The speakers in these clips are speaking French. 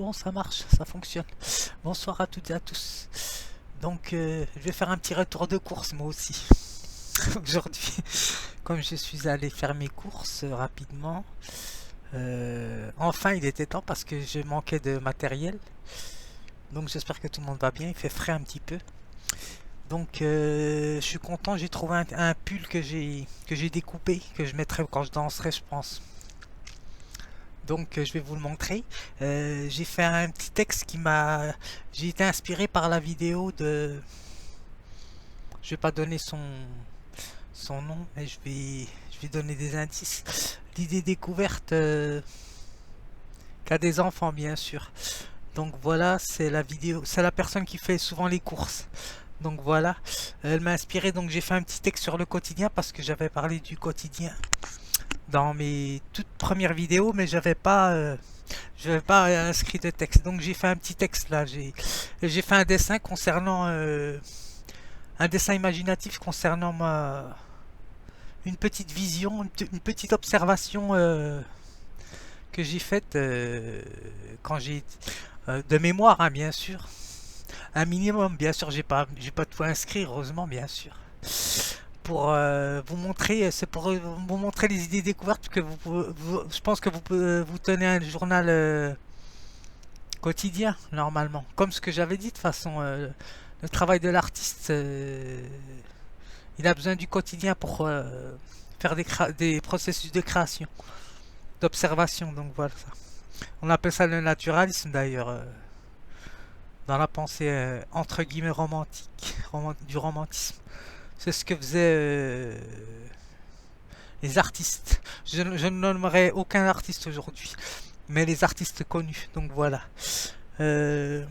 bon, ça marche, ça fonctionne. Bonsoir à toutes et à tous. Donc, je vais faire un petit retour de course moi aussi. Aujourd'hui, comme je suis allé faire mes courses rapidement, enfin il était temps parce que je manquais de matériel. Donc j'espère que tout le monde va bien, il fait frais un petit peu. Donc je suis content, j'ai trouvé un pull que j'ai découpé, que je mettrai quand je danserai je pense. Donc je vais vous le montrer. J'ai fait un petit texte qui m'a... J'ai été inspiré par la vidéo de... Je vais pas donner son nom, mais je vais donner des indices. L'idée découverte qu'a des enfants bien sûr. Donc voilà, c'est la vidéo, c'est la personne qui fait souvent les courses. Donc voilà, elle m'a inspiré, donc j'ai fait un petit texte sur le quotidien parce que j'avais parlé du quotidien dans mes toutes premières vidéos, mais j'avais pas inscrit de texte. Donc j'ai fait un petit texte là. J'ai fait un dessin concernant un dessin imaginatif concernant une petite vision, une petite observation que j'ai faite quand j'ai de mémoire, hein, bien sûr. Un minimum, bien sûr. J'ai pas tout inscrit, heureusement, bien sûr. Pour vous montrer, c'est pour vous montrer les idées découvertes que je pense que vous pouvez vous tenez un journal quotidien normalement. Comme ce que j'avais dit de toute façon, le travail de l'artiste, il a besoin du quotidien pour faire des processus de création, d'observation. Donc voilà ça. On appelle ça le naturalisme d'ailleurs dans la pensée entre guillemets romantique, du romantisme. C'est ce que faisaient les artistes. Je ne nommerai aucun artiste aujourd'hui, mais les artistes connus. Donc voilà. Euh,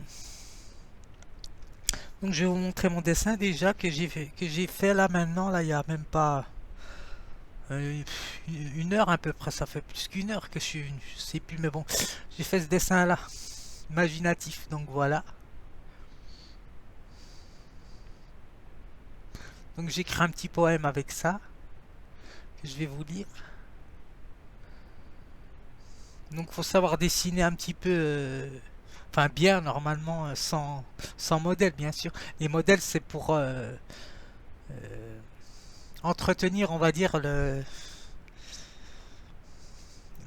donc je vais vous montrer mon dessin déjà que j'ai fait là maintenant. Là, il y a même pas une heure à peu près. Ça fait plus qu'une heure que je suis venu. Je sais plus, mais bon, j'ai fait ce dessin là, imaginatif. Donc voilà. Donc j'écris un petit poème avec ça que je vais vous lire. Donc faut savoir dessiner un petit peu, enfin bien normalement, sans modèle bien sûr. Les modèles c'est pour entretenir, on va dire,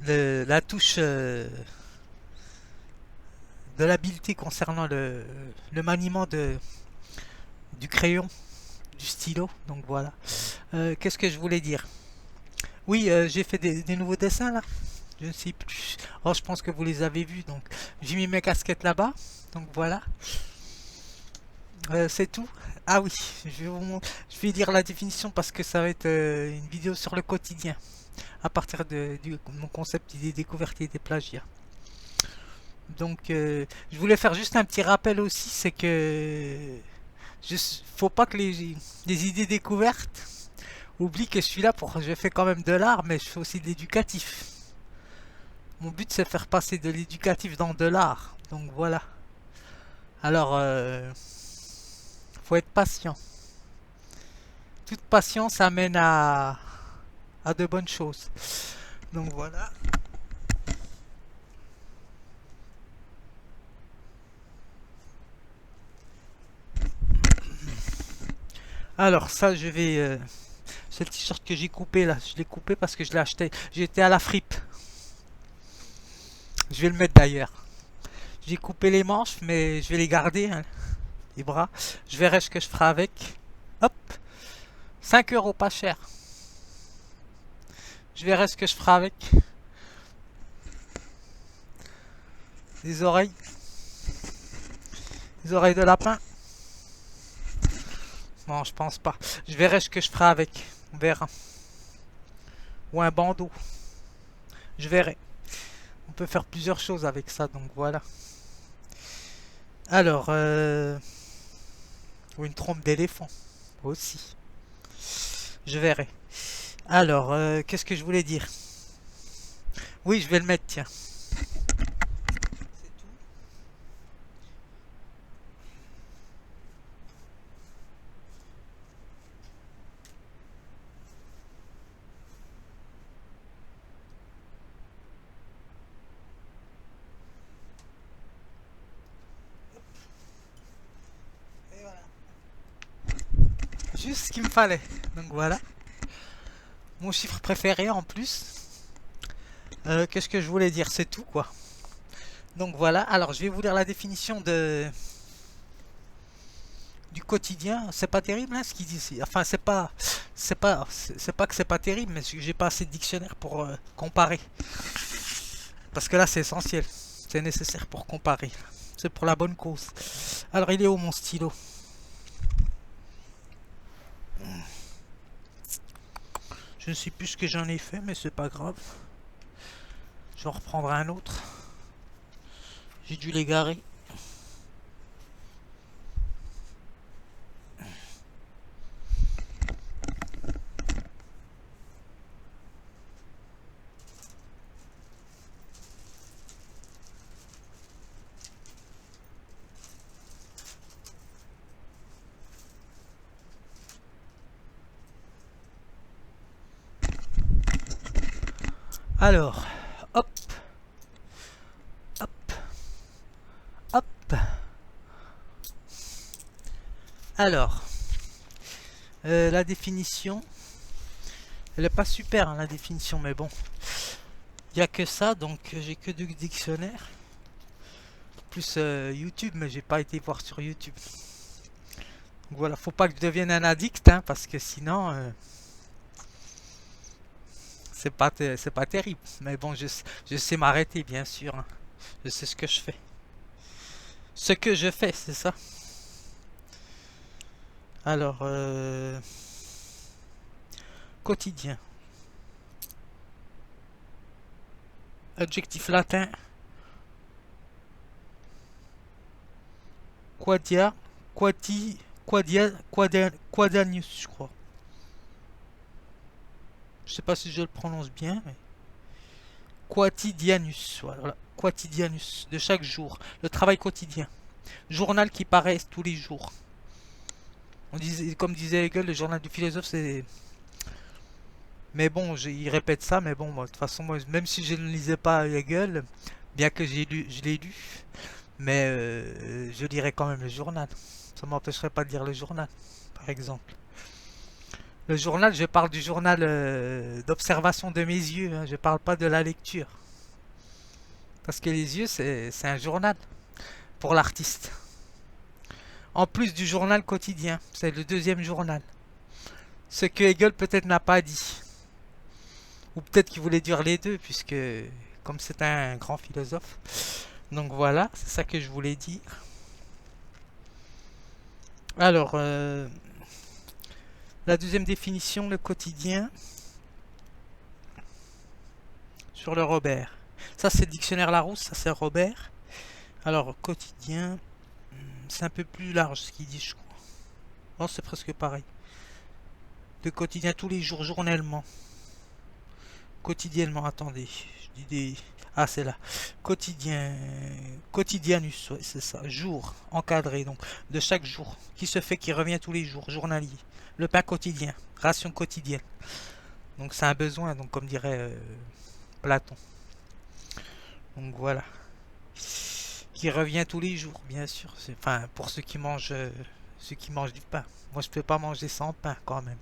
la touche de l'habileté concernant le maniement du crayon, du stylo. Donc voilà. Qu'est-ce que je voulais dire? Oui, j'ai fait des nouveaux dessins là. Je ne sais plus. Oh, je pense que vous les avez vus. Donc j'ai mis mes casquettes là-bas. Donc voilà. C'est tout. Ah oui, je vais lire la définition parce que ça va être une vidéo sur le quotidien à partir de mon concept des découvertes et des plagiats. Donc, je voulais faire juste un petit rappel aussi, c'est que faut pas que les idées découvertes oublient que je suis là pour, je fais quand même de l'art, mais je fais aussi de l'éducatif. Mon but c'est de faire passer de l'éducatif dans de l'art. Donc voilà. Alors, faut être patient. Toute patience amène à de bonnes choses. Donc voilà. Alors ça, c'est le t-shirt que j'ai coupé là. Je l'ai coupé parce que je l'ai acheté. J'étais à la fripe. Je vais le mettre d'ailleurs. J'ai coupé les manches, mais je vais les garder, hein, les bras. Je verrai ce que je ferai avec. Hop, 5 € pas cher. Je verrai ce que je ferai avec. Les oreilles. Les oreilles de lapin. Non, je pense pas. Je verrai ce que je ferai avec. On verra. Ou un bandeau. Je verrai. On peut faire plusieurs choses avec ça, donc voilà. Alors, ou une trompe d'éléphant aussi. Je verrai. Alors, qu'est-ce que je voulais dire? Oui, je vais le mettre, tiens. juste ce qu'il me fallait. Donc voilà. Mon chiffre préféré en plus. Qu'est-ce que je voulais dire? C'est tout quoi. Donc voilà. Alors je vais vous lire la définition du quotidien. C'est pas terrible hein, ce qu'il dit ici. Enfin c'est pas que c'est pas terrible, mais j'ai pas assez de dictionnaire pour comparer. Parce que là c'est essentiel. C'est nécessaire pour comparer. C'est pour la bonne cause. Alors il est où mon stylo? Je ne sais plus ce que j'en ai fait, mais c'est pas grave. Je vais en reprendre un autre. J'ai dû l'égarer. Alors, hop, hop, hop. Alors, la définition, elle est pas super hein, la définition, mais bon, il y a que ça, donc j'ai que deux dictionnaires, plus YouTube, mais j'ai pas été voir sur YouTube. Donc voilà, faut pas que je devienne un addict, hein, parce que sinon, c'est pas terrible. Mais bon, je sais m'arrêter, bien sûr. Hein. Je sais ce que je fais. Ce que je fais, c'est ça. Alors, quotidien. Adjectif latin. Quadia. Quadanius, je crois. Je sais pas si je le prononce bien, mais. Quotidianus. Voilà. Quotidianus. De chaque jour. Le travail quotidien. Journal qui paraît tous les jours. On disait, comme disait Hegel, le journal du philosophe, c'est. Mais bon, il répète ça, mais bon, moi, de toute façon, moi, même si je ne lisais pas Hegel, bien que je l'ai lu, mais je lirais quand même le journal. Ça m'empêcherait pas de lire le journal, par exemple. Le journal, je parle du journal d'observation de mes yeux, hein, je parle pas de la lecture. Parce que les yeux, c'est un journal pour l'artiste. En plus du journal quotidien, c'est le deuxième journal. Ce que Hegel peut-être n'a pas dit. Ou peut-être qu'il voulait dire les deux, puisque comme c'est un grand philosophe. Donc voilà, c'est ça que je voulais dire. Alors, la deuxième définition, le quotidien, sur le Robert. Ça c'est le dictionnaire Larousse, ça c'est Robert. Alors, quotidien, c'est un peu plus large ce qu'il dit, je crois. Non, c'est presque pareil. Le quotidien, tous les jours, journellement. Quotidiennement, attendez. Je dis des. Ah, c'est là. Quotidien. Quotidianus, ouais, c'est ça. Jour, encadré, donc, de chaque jour. Qui se fait, qui revient tous les jours, journalier. Le pain quotidien, ration quotidienne. Donc, c'est un besoin, donc, comme dirait Platon. Donc, voilà. Qui revient tous les jours, bien sûr. Enfin, pour ceux qui mangent du pain. Moi, je peux pas manger sans pain, quand même.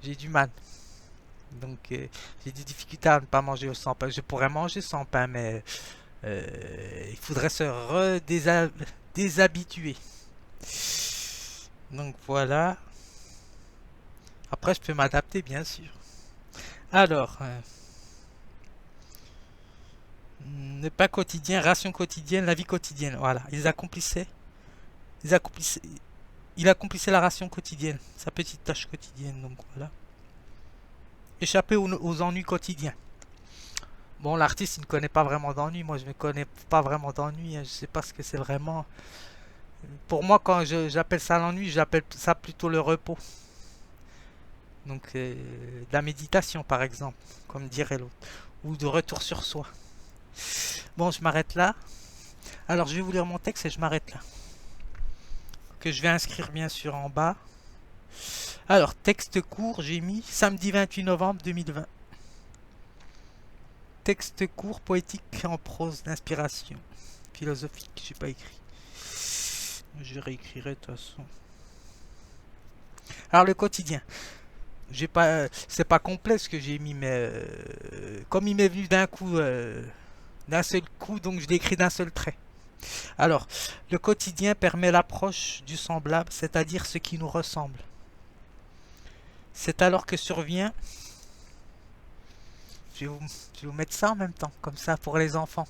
J'ai du mal. Donc j'ai des difficultés à ne pas manger sans pain. Je pourrais manger sans pain, mais il faudrait se déshabituer. Donc voilà. Après, je peux m'adapter, bien sûr. Alors, le pain quotidien, ration quotidienne, la vie quotidienne. Voilà, ils accomplissaient, il accomplissait la ration quotidienne, sa petite tâche quotidienne. Donc voilà. Échapper aux ennuis quotidiens. Bon, l'artiste, il ne connaît pas vraiment d'ennui. Moi, je ne connais pas vraiment d'ennui. Hein. Je ne sais pas ce que c'est vraiment. Pour moi, quand j'appelle ça l'ennui, j'appelle ça plutôt le repos. Donc, de la méditation, par exemple, comme dirait l'autre. Ou de retour sur soi. Bon, je m'arrête là. Alors, je vais vous lire mon texte et je m'arrête là. Que je vais inscrire, bien sûr, en bas. Alors, texte court, j'ai mis samedi 28 novembre 2020. Texte court, poétique en prose d'inspiration. Philosophique, j'ai pas écrit. Je réécrirai de toute façon. Alors le quotidien, j'ai pas, c'est pas complet ce que j'ai mis, mais comme il m'est venu d'un seul coup, donc je l'écris d'un seul trait. Alors, le quotidien permet l'approche du semblable, c'est-à-dire ce qui nous ressemble. C'est alors que survient, je vais vous mettre ça en même temps, comme ça pour les enfants.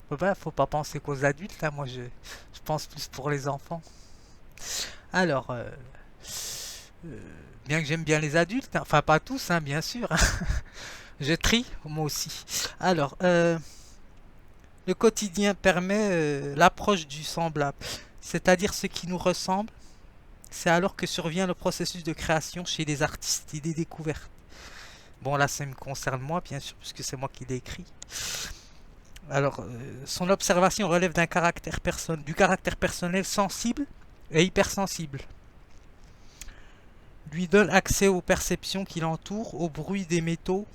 Faut pas penser qu'aux adultes, hein, moi je pense plus pour les enfants. Alors, euh, bien que j'aime bien les adultes, hein, enfin pas tous, hein, bien sûr, hein, je trie, moi aussi. Alors, le quotidien permet l'approche du semblable, c'est-à-dire ce qui nous ressemble. C'est alors que survient le processus de création chez les artistes et des découvertes. Bon, là, ça me concerne moi, bien sûr, puisque c'est moi qui l'ai écrit. Alors, son observation relève du caractère personnel sensible et hypersensible. Lui donne accès aux perceptions qui l'entourent, au bruit des métaux,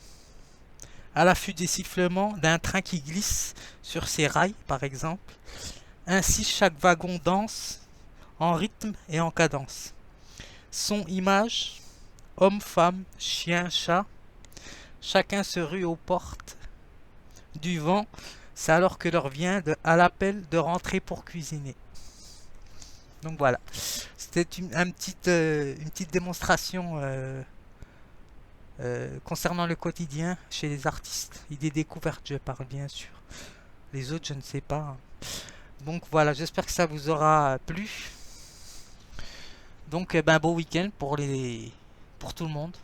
à l'affût des sifflements d'un train qui glisse sur ses rails, par exemple. Ainsi, chaque wagon danse en rythme et en cadence. Son image, homme, femme, chien, chat, chacun se rue aux portes du vent. C'est alors que leur vient à l'appel de rentrer pour cuisiner. Donc voilà, c'était une petite démonstration concernant le quotidien chez les artistes. Et des découvertes, je parle bien sûr. Les autres, je ne sais pas. Donc voilà, j'espère que ça vous aura plu. Donc, beau week-end pour tout le monde.